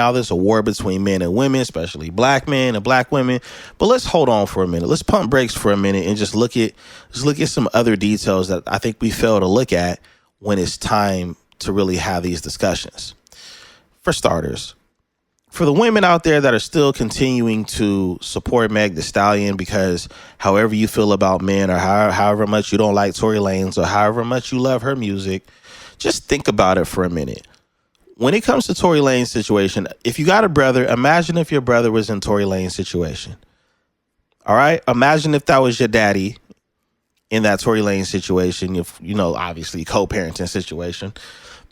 now there's a war between men and women, especially black men and black women. But let's hold on for a minute. Let's pump brakes for a minute and just look at some other details that I think we fail to look at when it's time to really have these discussions. For starters, for the women out there that are still continuing to support Meg Thee Stallion because however you feel about men or however much you don't like Tory Lanez or however much you love her music, just think about it for a minute. When it comes to Tory Lanez's situation, if you got a brother, imagine if your brother was in Tory Lanez's situation. All right? Imagine if that was your daddy in that Tory Lanez situation, if, you know, obviously co-parenting situation.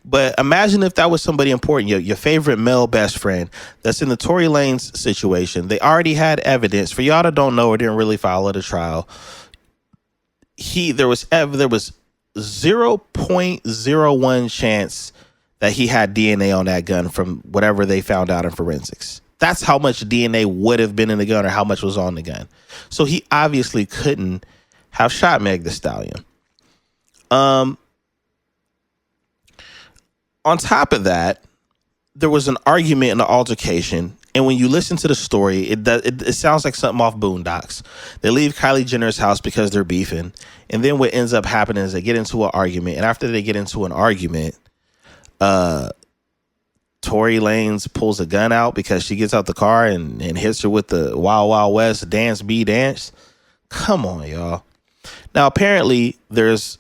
But imagine if that was somebody important, your favorite male best friend that's in the Tory Lanez situation. They already had evidence. For y'all that don't know or didn't really follow the trial, there was 0.01 chance that he had DNA on that gun from whatever they found out in forensics. That's how much DNA would have been in the gun or how much was on the gun. So he obviously couldn't have shot Meg Thee Stallion. On top of that, there was an argument and an altercation. And when you listen to the story, it sounds like something off Boondocks. They leave Kylie Jenner's house because they're beefing. And then what ends up happening is they get into an argument. And after they get into an argument, Tory Lanez pulls a gun out because she gets out the car and hits her with the Wild Wild West dance be dance. Come on, y'all. Now, apparently, there's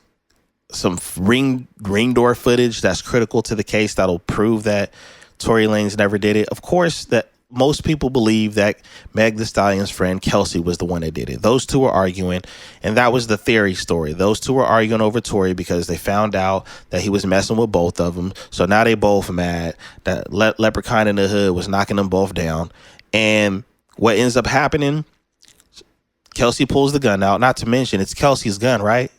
some ring door footage that's critical to the case that'll prove that Tory Lanez never did it. Of course, that most people believe that Meg Thee Stallion's friend Kelsey was the one that did it. Those two were arguing, and that was the theory story. Those two were arguing over Tory because they found out that he was messing with both of them. So now they both mad that Leprechaun in the Hood was knocking them both down. And what ends up happening, Kelsey pulls the gun out. Not to mention, it's Kelsey's gun, right?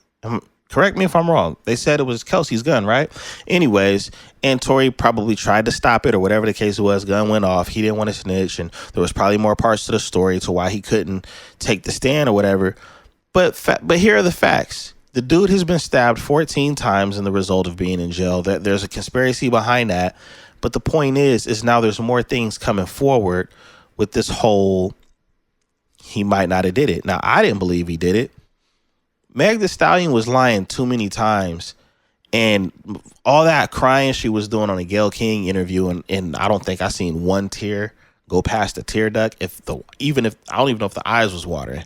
Correct me if I'm wrong. They said it was Kelsey's gun, right? Anyways, and Tory probably tried to stop it or whatever the case was. Gun went off. He didn't want to snitch, and there was probably more parts to the story to why he couldn't take the stand or whatever. But here are the facts. The dude has been stabbed 14 times in the result of being in jail. That there's a conspiracy behind that. But the point is now there's more things coming forward with this whole he might not have did it. Now, I didn't believe he did it. Meg Thee Stallion was lying too many times, and all that crying she was doing on a Gayle King interview, and I don't think I seen one tear go past the tear duct. I don't even know if the eyes was watering.